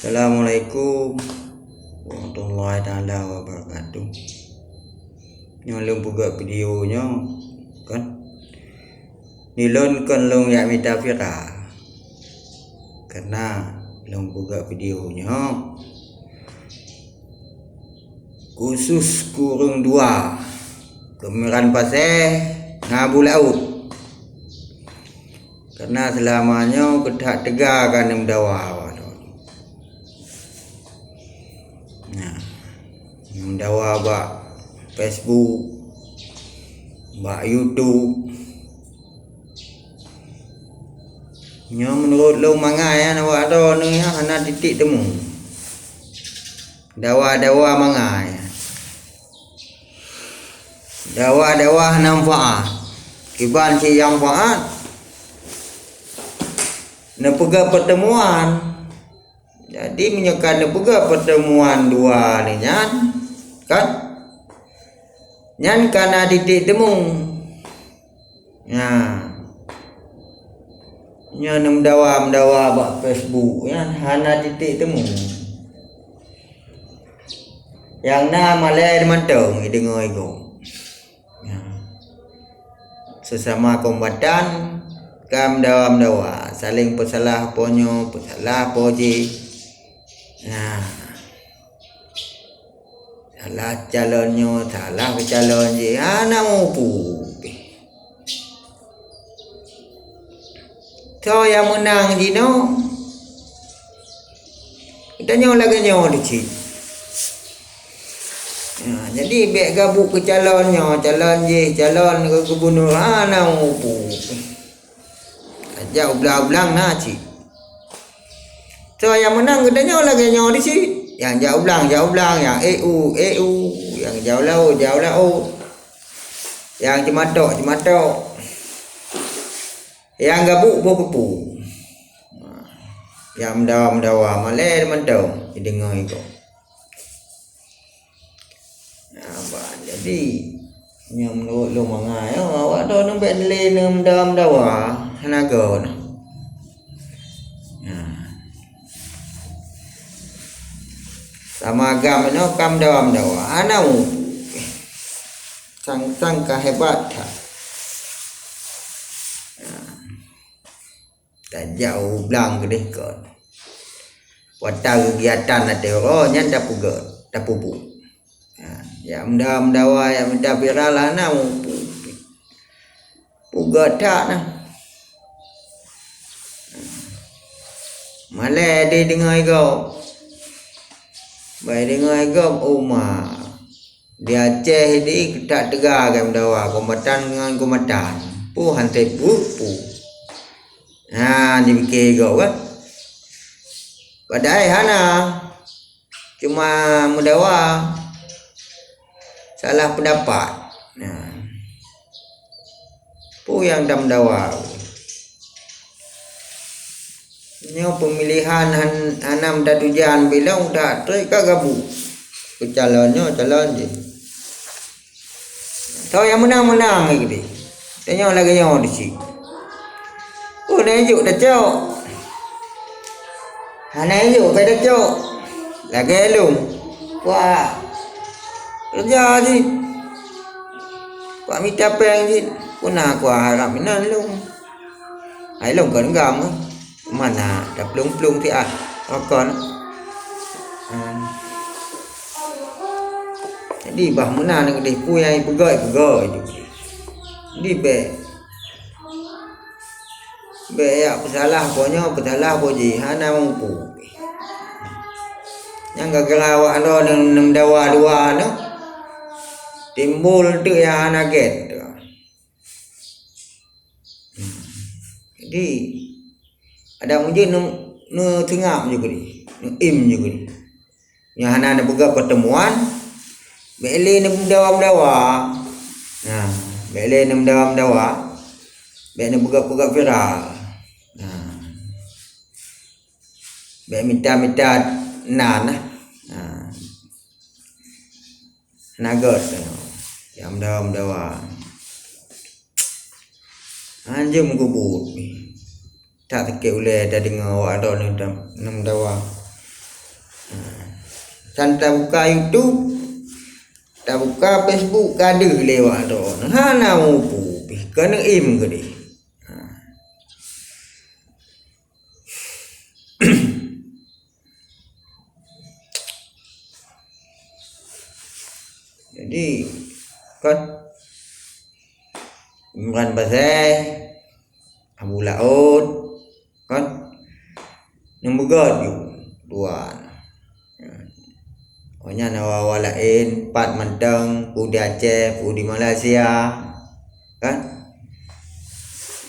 Assalamualaikum warahmatullahi taala wabarakatuh. Nyolong buka videonya kan. Nilon kan long ya minta viral. Karena long buka videonya khusus kurung dua kemeran paseh ngabu laut. Karena selamanya kedak tegakan yang dawa. Nah, mendawa bak Facebook, bak YouTube. Nya menurut lo mangai awak ada ni ana titik temu. Dawa-dawa mangai. Dawa-dawa nampak. Kiban si yang faat. Nepega pertemuan. Jadi menyekan nepega pertemuan dua ni nyan. Kan? Nyan kana titik temu. Nah. Nya mendawa bak Facebook ya hana titik temu. Yang na malai mantong dengar ego. Ya. Sesama kombatan kam dawa saling pesalah ponyo, pesalah poji. Nah. Salah calonnya, salah calon je ana mampu. So yang menang Dino kita nyawa lagi nyawa di sini. Ya, jadi bek gabuk ke calon ke gubernur ana upu. Aja ublang na cik. So yang menang kita nyawa lagi nyawa di sini. Yang jauh belang yang EU yang jauh laut. Yang cematok. Yang gabuk bokupu. Yang mendawa malai mentong dengar itu. Jadi yang menurut lu mangai awak dah nampak le mendawa hanaga. Sama agam no kam dawa anau. Sang hebat. Tak jauh belang kedih kot. Wata kegiatan ada orang yang tak pugu. Ya mendawa yang minta viral lah na puga tak nah. Malai dia dengar ego. Baik dengar ego Umar. Dia Aceh di tak tegar kan mendawa kombatan dengan kombatan. Pu hantai pu. Nah, dipikir kau kan. Padahal hana cuma mendawa salah pendapat. Nah. Pu yang dah mendawa. Nyo pemilihan anam dah tujuan bilang dah trik gabu. Calon je. Tahu yang menang lagi dia. Tanya lagi nyo di sini. Najuk dah cok. Najuk dah cok. Lagi lu. Wah. Kerja je. Wah minta peng je. Kuna aku harap minan lu. Ai lu kan gam. Mana dah plung ti ah. Okon. Jadi bah menang dengan dia puyai pegai je. Di Beyak pesalah poji hana mampu. Yang gara-gara awak ada dengan dawa dua no. Timbul tu yang hana get. Jadi ada mungkin nu tengah juga ni. Nu im juga ni. Yang hana ada buka pertemuan. Bele ni dawa. Nah, bele ni dawa. Bele ni buka viral. Baik minta nan nagot yang dawa anjing gubut tak terke oleh dah dengar awak ada nam dawa San tak buka YouTube, tak buka Facebook, kada lewat tu. Hana upu, kena im ke dia. Jadi kan bukan pasal Abu Laut kan nembugat you tuan. Banyak awal lain, Pat Menteng, Pudi Aceh, Pudi Malaysia, kan?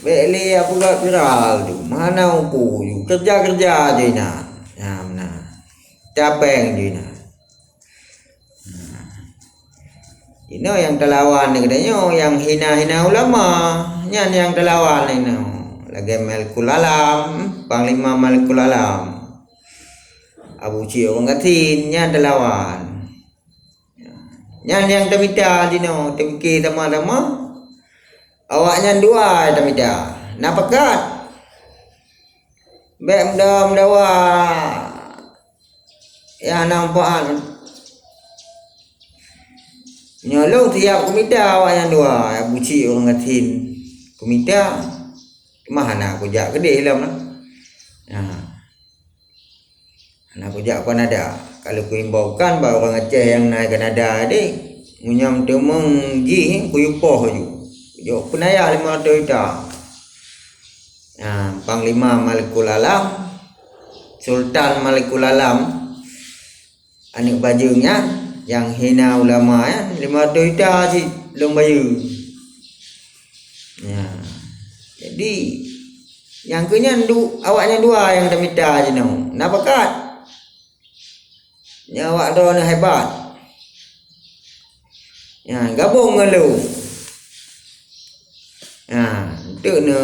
Beli apa gak viral tu, mana upu, kerja je nak, ya mana, capek je nak. Ini yang terlawan ni katanya, yang hina ulama, yang terlawan ni, lagi Malikul Alam, Panglima Malikul Alam. Abu Cik orang katin nya terlawan. Yang termita dino, terfikir sama-sama. Awaknya dua termita. Napakat. Bek mdawa ya nampak. Nyolong tiap komita awaknya dua. Abu Cik orang katin. Komita mana aku jak gede lah. Nak kujak Kanada. Kalau ku imbaukan bahawa orang Aceh yang naik Kanada ni munyam temeng ji ku yupoh ju. Jo penaya 500 juta. Panglima Malikul Alam, Sultan Malikul Alam, anak bajungnya yang hina ulama ya 500 juta si belum bayu. Jadi yang kenyan awaknya dua yang termita je no. Napakat? Nyawa do ni hebat. Gabung dengan lu. Tu ne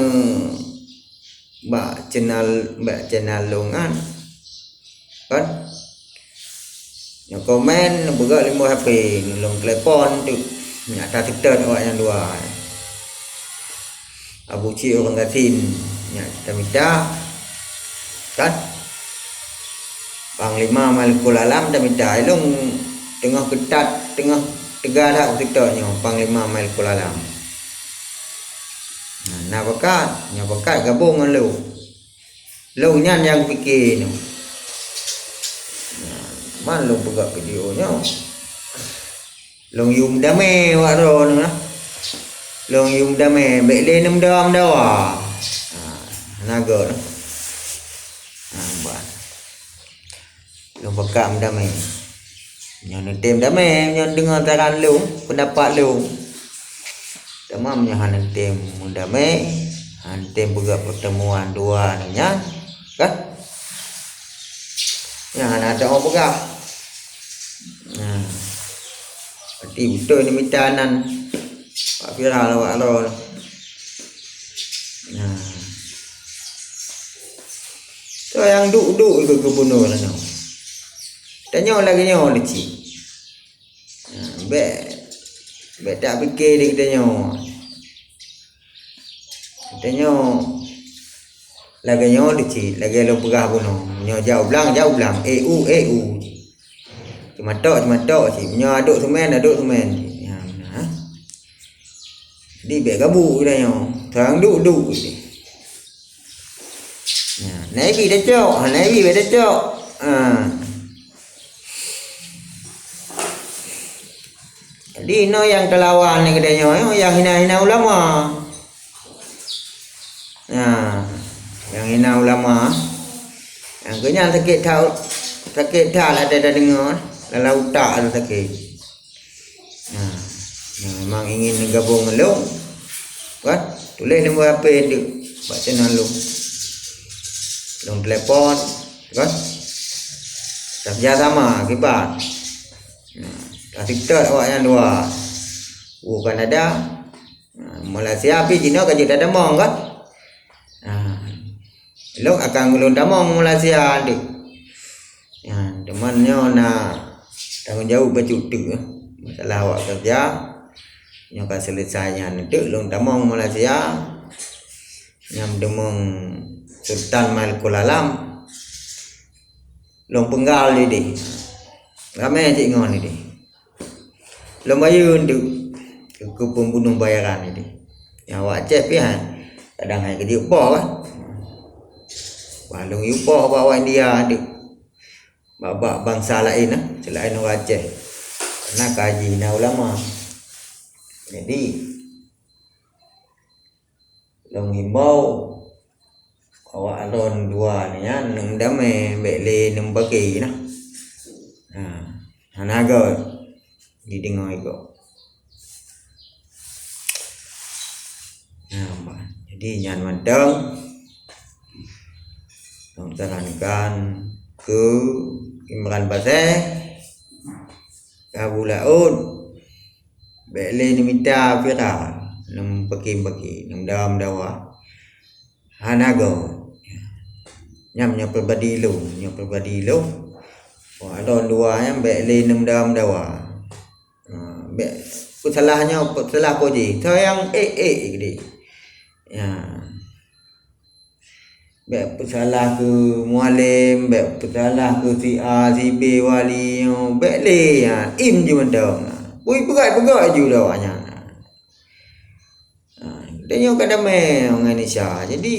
mbak channel longan. Kan? Yang komen buka 5 HP, long telepon tu. Nyata TikTok awak yang dua. Abu Cik orang katin. Kita minta. Kan? Panglima Malikul Alam dah minta elong tengah ketat tengah tegar dah TikToknya Panglima Malikul Alam. Nak bakat gabung dengan lu. Lu nyan yang fikir ni. Man lu buka videonya. Long yum damai wak ro ni lah. Long yum damai bek le nem dam dawa. Naga tu. Long pakam damai. Nyon tem damai, nyon dengar taran lu, pendapat lu. Tamam nya han tem damai, han tem buka pertemuan dua ni nya, kan? Nya han ada orang buka. Berarti betul ni mitanan. Pak viral awak lo. So yang duk-duk ke bunuh lah no. Tanya lagi nyo leci. Bek tak fikir dia tanya. Tanya lagi nyo leci, lagi lo perah bunuh. Nyo jauh belang. EU. Cuma tok si. Nyo aduk semen. Jadi bek gabu dia nyo. Terang duk ni. Navy dah cok, Navy dah cok. Jadi no yang terlawan ni katanya, yang hina ulama. Yang hina ulama. Yang kena sakit tak ada dengar, lalu tak ada sakit. Memang ingin gabung dengan lu. Kan? Tulis nombor HP dia. Buat channel lu. Long telepon, kan? Kerja sama akibat. TikTok awak yang dua. Kanada. Malaysia pi Cina kerja tak ada mong kan? Long akan ngulun tamong Malaysia tu. Temannya nak tanggungjawab bercuti. Masalah awak kerja. Yang akan selesainya nanti long tamong Malaysia. Yang demong Sultan Malikul Alam long penggal di ramai cik ngon ni long bayun tu ke pembunuh bayaran ni yang awak cek pi kadang hai ke dia upo kan walung upo bawa India ada babak bangsa lain selain orang Aceh nak kaji na ulama jadi long himbau awak alon dua ni nang damai bele nang bagi hanaga di dengar iko jadi nyan mantang nang sarankan ke Imran Baseh Kabulaun bele ni minta viral nang bagi nang dalam dawa hanaga nyam pribadi lu alon dua yang bele nang dalam dawa salahnya salah apa je yang gede ya bek salah ke mualim bek salah ke si A si B wali bek le im je mendong pui pegat je dawanya dan yang kadang orang Indonesia jadi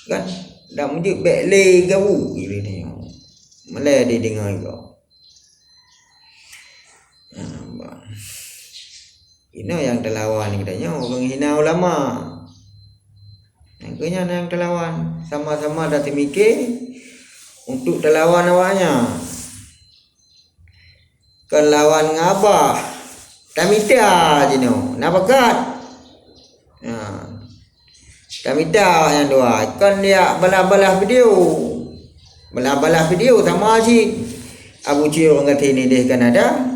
kan dah menjuk bek le gabu gitu ni malah dia dengar kau ini yang terlawan ni katanya orang hina ulama. Yang kenya yang terlawan sama-sama dah termikir untuk terlawan awaknya. Kan lawan ngabah. Tamita je no. Napakat. Tamita yang dua. Kan dia balah-balah video. Balah-balah video sama si Abu Cik orang kata ini dia Kanada.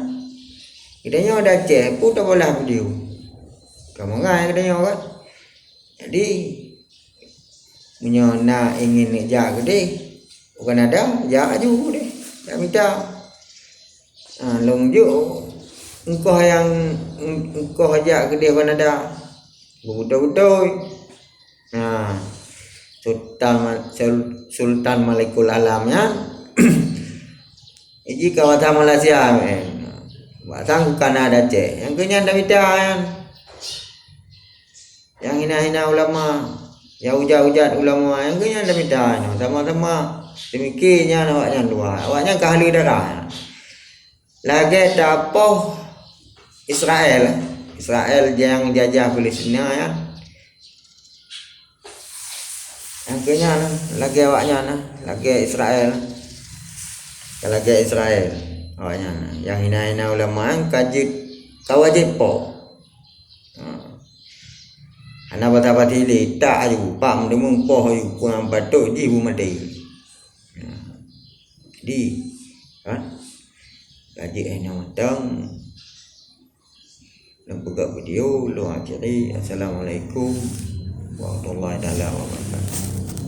Katanya ada cek pun tak balah video. Kamu ngai katanya kan. Jadi punya nak ingin jak gede bukan ada jak aju deh tak minta long ju engkau yang engkau ajak gede bukan ada betul-betul Sultan Malikul Alamnya ini kawasan Malaysia batang bukan ada cek yang kenya dah minta yang hina-hina ulama yang hujat-hujat ulama yang kena dah minta sama-sama demikiannya awaknya dua awaknya kahli darah lagi dapoh Israel yang jajah Palestina yang kena lagi awaknya lagi Israel awaknya yang hina-hina ulama yang kajit kawajib po anak bata hili tak aju pam demung poh aju kurang batuk ji bu mati jadi gaji matang dan buka video lu jadi assalamualaikum warahmatullahi wabarakatuh.